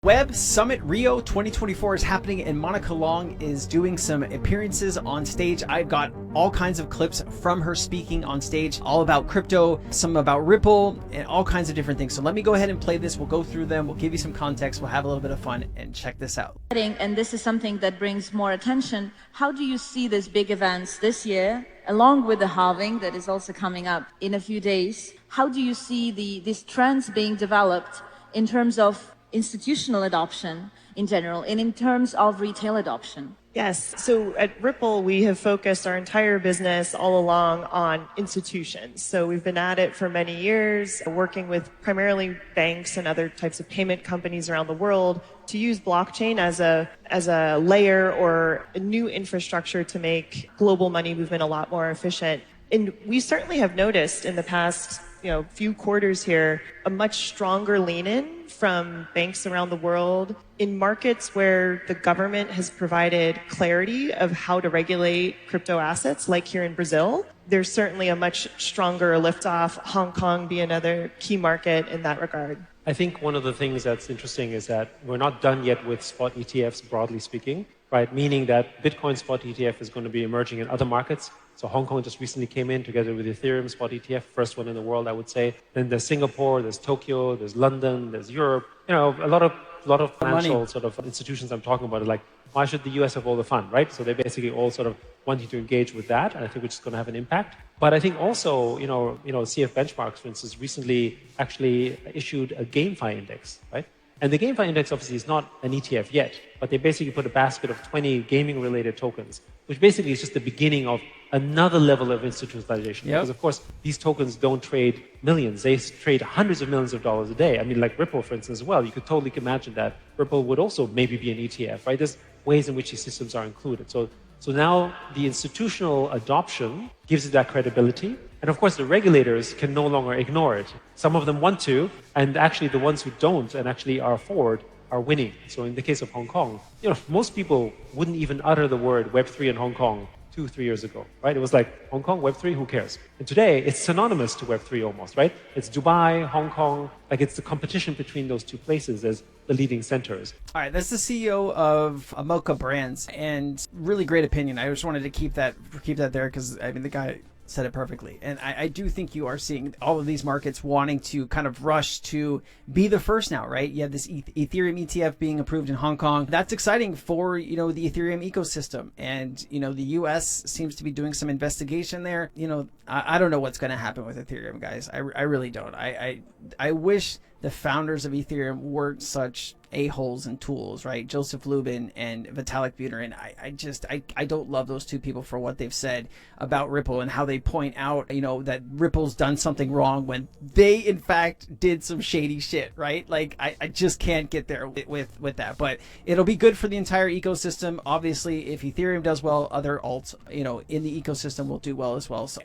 Web Summit Rio 2024 is happening and Monica Long is doing some appearances on stage. I've got all kinds of clips from her speaking on stage, all about crypto, some about Ripple, and all kinds of different things. So let me go ahead and play this. We'll go through them. We'll give you some context. We'll have a little bit of fun and check this out. And this is something that brings more attention. How do you see these big events this year, along with the halving that is also coming up in a few days? How do you see these trends being developed in terms of institutional adoption in general and in terms of retail adoption? Yes. So at Ripple, we have focused our entire business all along on institutions. So we've been at it for many years, working with primarily banks and other types of payment companies around the world to use blockchain as a layer or a new infrastructure to make global money movement a lot more efficient. And we certainly have noticed in the past few quarters here, a much stronger lean-in from banks around the world in markets where the government has provided clarity of how to regulate crypto assets, like here in Brazil. There's certainly a much stronger liftoff. Hong Kong be another key market in that regard. I think one of the things that's interesting is that we're not done yet with spot ETFs, broadly speaking, right? Meaning that Bitcoin spot ETF is going to be emerging in other markets. So Hong Kong just recently came in together with Ethereum spot ETF, first one in the world, I would say. Then there's Singapore, there's Tokyo, there's London, there's Europe. A lot of financial sort of institutions I'm talking about are like, why should the US have all the fun, right? So they're basically all sort of wanting to engage with that, and I think which is going to have an impact. But I think also, CF Benchmarks, for instance, recently actually issued a GameFi index, right? And the GameFi index obviously is not an ETF yet, but they basically put a basket of 20 gaming-related tokens, which basically is just the beginning of another level of institutionalization. Yep. Because, of course, these tokens don't trade millions. They trade hundreds of millions of dollars a day. I mean, like Ripple, for instance, as well. You could totally imagine that Ripple would also maybe be an ETF, right? There's ways in which these systems are included. So now the institutional adoption gives it that credibility. And of course, the regulators can no longer ignore it. Some of them want to, and actually the ones who don't and actually are forward are winning. So in the case of Hong Kong, most people wouldn't even utter the word Web3 in Hong Kong 2-3 years ago, right? It was like, Hong Kong, Web3, who cares? And today, it's synonymous to Web3 almost, right? It's Dubai, Hong Kong, like it's the competition between those two places as the leading centers. All right, that's the CEO of Amoka Brands, and really great opinion. I just wanted to keep that there because, I mean, the guy said it perfectly. And I do think you are seeing all of these markets wanting to kind of rush to be the first now, right? You have this Ethereum ETF being approved in Hong Kong. That's exciting for, the Ethereum ecosystem. And, the US seems to be doing some investigation there. I don't know what's going to happen with Ethereum, guys. I really don't. I wish the founders of Ethereum weren't such a-holes and tools, right? Joseph Lubin and Vitalik Buterin. I don't love those two people for what they've said about Ripple and how they point out, that Ripple's done something wrong when they, in fact, did some shady shit, right? Like, I just can't get there with that. But it'll be good for the entire ecosystem. Obviously, if Ethereum does well, other alts, in the ecosystem will do well as well. So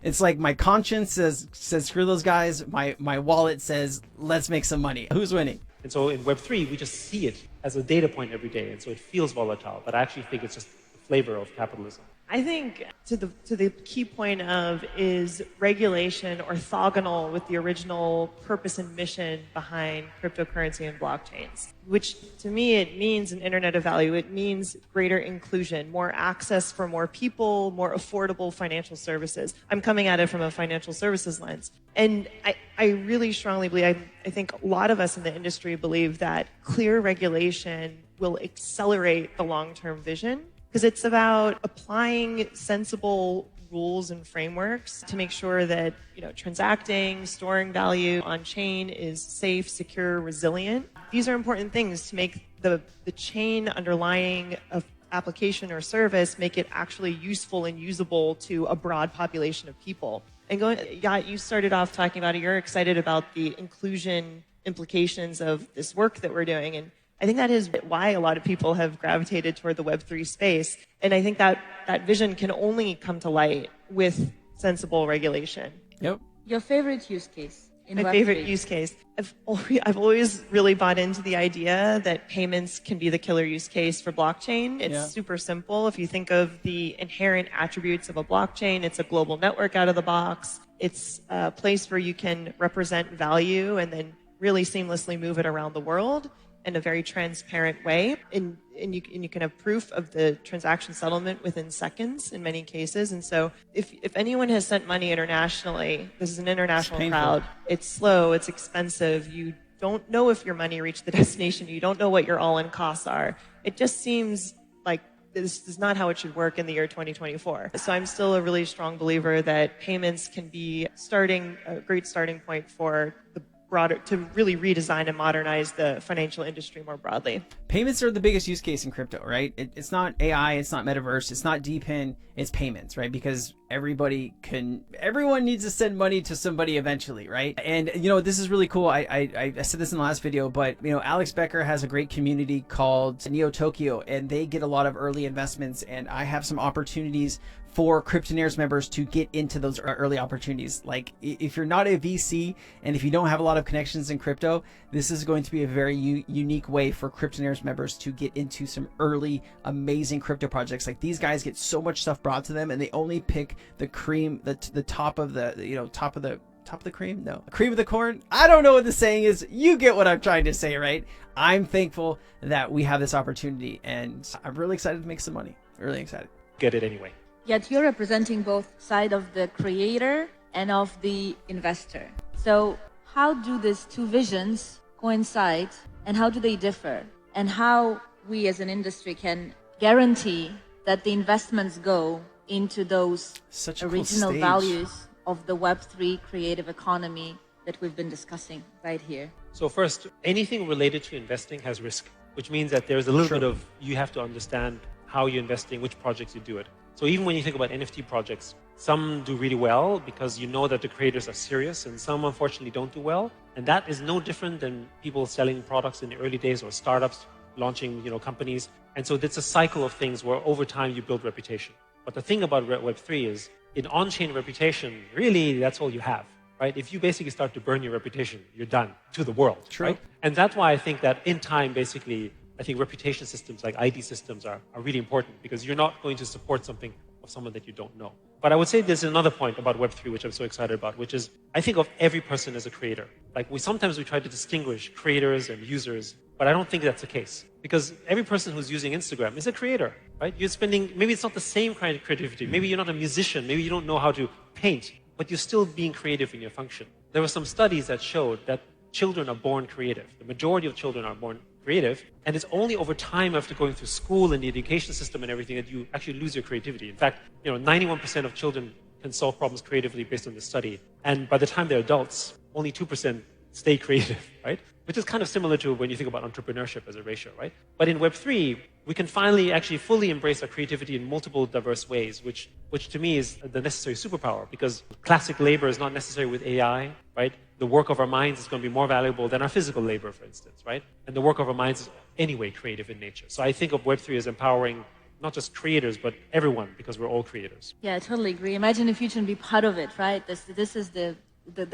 it's like my conscience says screw those guys. My wallet says, let's make some money. Who's winning? And so in Web3, we just see it as a data point every day. And so it feels volatile, but I actually think it's just the flavor of capitalism. I think to the key point of is regulation orthogonal with the original purpose and mission behind cryptocurrency and blockchains, which to me, it means an internet of value. It means greater inclusion, more access for more people, more affordable financial services. I'm coming at it from a financial services lens. And I really strongly believe, I think a lot of us in the industry believe that clear regulation will accelerate the long-term vision, because it's about applying sensible rules and frameworks to make sure that transacting, storing value on chain is safe, secure, resilient. These are important things to make the chain underlying a application or service, make it actually useful and usable to a broad population of people. And you started off talking about it. You're excited about the inclusion implications of this work that we're doing, and I think that is why a lot of people have gravitated toward the Web3 space. And I think that vision can only come to light with sensible regulation. Yep. Your favorite use case in My Web3? favorite use case. I've always really bought into the idea that payments can be the killer use case for blockchain. It's super simple. If you think of the inherent attributes of a blockchain, it's a global network out of the box. It's a place where you can represent value and then really seamlessly move it around the world. in a very transparent way. And you can have proof of the transaction settlement within seconds in many cases. And so if anyone has sent money internationally, this is an international crowd, it's slow, it's expensive, you don't know if your money reached the destination, you don't know what your all-in costs are. It just seems like this is not how it should work in the year 2024. So I'm still a really strong believer that payments can be a great starting point for the broader, to really redesign and modernize the financial industry more broadly. Payments are the biggest use case in crypto, right? It's not AI, it's not metaverse, it's not DePIN, it's payments, right? Because everyone needs to send money to somebody eventually, right? And this is really cool. I said this in the last video, but Alex Becker has a great community called Neo Tokyo, and they get a lot of early investments, and I have some opportunities for Cryptonaires members to get into those early opportunities. Like, if you're not a VC and if you don't have a lot of connections in crypto, this is going to be a very unique way for Cryptonaires members to get into some early amazing crypto projects. Like, these guys get so much stuff brought to them, and they only pick the cream, the top of the cream? No. Cream of the corn? I don't know what the saying is. You get what I'm trying to say, right? I'm thankful that we have this opportunity, and I'm really excited to make some money. Really excited. Get it anyway. Yet you're representing both sides of the creator and of the investor. So how do these two visions coincide, and how do they differ? And how we as an industry can guarantee that the investments go into those original values of the Web3 creative economy that we've been discussing right here? So first, anything related to investing has risk, which means that there's a little bit of, you have to understand how you're investing, which projects you do it. So even when you think about NFT projects, some do really well because you know that the creators are serious, and some unfortunately don't do well. And that is no different than people selling products in the early days or startups launching companies. And so it's a cycle of things where over time you build reputation. But the thing about Web3 is, in on-chain reputation, really that's all you have, right? If you basically start to burn your reputation, you're done to the world. True. Right? And that's why I think that in time, basically, I think reputation systems like ID systems are really important, because you're not going to support something of someone that you don't know. But I would say there's another point about Web3, which I'm so excited about, which is I think of every person as a creator. Like, sometimes we try to distinguish creators and users, but I don't think that's the case. Because every person who's using Instagram is a creator, right? You're spending, maybe it's not the same kind of creativity. Maybe you're not a musician. Maybe you don't know how to paint, but you're still being creative in your function. There were some studies that showed that children are born creative. The majority of children are born creative, and it's only over time after going through school and the education system and everything that you actually lose your creativity. In fact, 91% of children can solve problems creatively based on this study, and by the time they're adults, only 2% stay creative, right? Which is kind of similar to when you think about entrepreneurship as a ratio, right? But in Web3, we can finally actually fully embrace our creativity in multiple diverse ways, which to me is the necessary superpower, because classic labor is not necessary with AI, right? The work of our minds is going to be more valuable than our physical labor, for instance, right? And the work of our minds is anyway creative in nature. So I think of Web3 as empowering not just creators, but everyone, because we're all creators. Yeah, I totally agree. Imagine if you can be part of it, right? This is the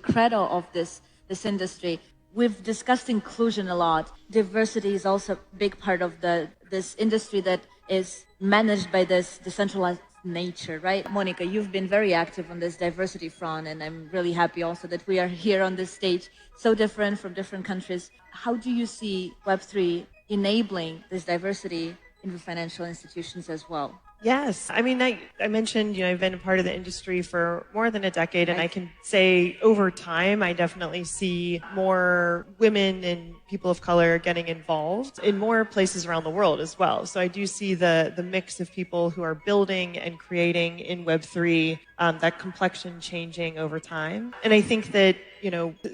credo of this industry. We've discussed inclusion a lot. Diversity is also a big part of this industry that is managed by this decentralized nature, right? Monica, you've been very active on this diversity front, and I'm really happy also that we are here on this stage, so different from different countries. How do you see Web3 enabling this diversity in the financial institutions as well? Yes. I mean, I mentioned, I've been a part of the industry for more than a decade, and I can say over time, I definitely see more women and people of color getting involved in more places around the world as well. So I do see the mix of people who are building and creating in Web3, that complexion changing over time. And I think that,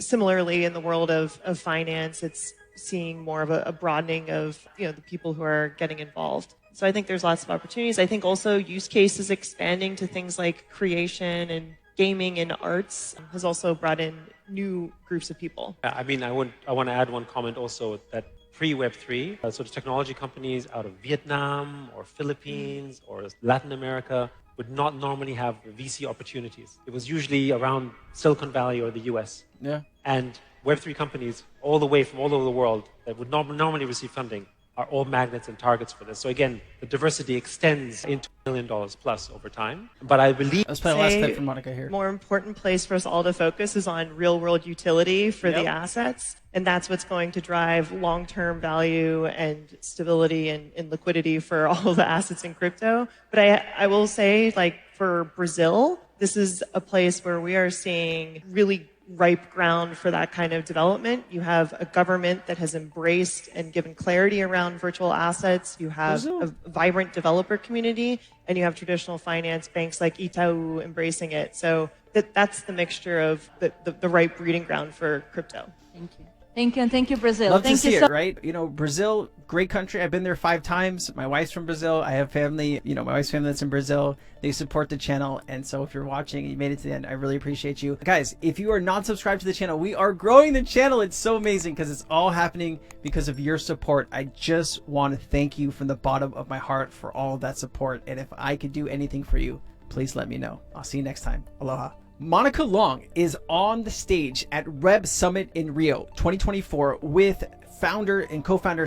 similarly in the world of finance, it's seeing more of a broadening of, the people who are getting involved. So I think there's lots of opportunities. I think also use cases expanding to things like creation and gaming and arts has also brought in new groups of people. I mean, I want to add one comment also, that pre-Web3, so the technology companies out of Vietnam or Philippines or Latin America would not normally have VC opportunities. It was usually around Silicon Valley or the US. Yeah. And Web3 companies all the way from all over the world that would normally receive funding are all magnets and targets for this. So again, the diversity extends into $1 million plus over time. But I believe... Let's play the last clip from Monica here. More important place for us all to focus is on real world utility for the assets. And that's what's going to drive long-term value and stability and liquidity for all the assets in crypto. But I will say, like, for Brazil, this is a place where we are seeing really ripe ground for that kind of development. You have a government that has embraced and given clarity around virtual assets. You have a vibrant developer community, and you have traditional finance banks like Itaú embracing it. So that's the mixture of the right breeding ground for crypto. Thank you. Thank you, and thank you, Brazil. Love thank to see you it, right? You know, Brazil, great country. I've been there 5 times. My wife's from Brazil. I have family, you know, my wife's family that's in Brazil. They support the channel. And so if you're watching and you made it to the end, I really appreciate you. Guys, if you are not subscribed to the channel, we are growing the channel. It's so amazing because it's all happening because of your support. I just want to thank you from the bottom of my heart for all of that support. And if I could do anything for you, please let me know. I'll see you next time. Aloha. Monica Long is on the stage at Summit in Rio 2024 with founder and co-founder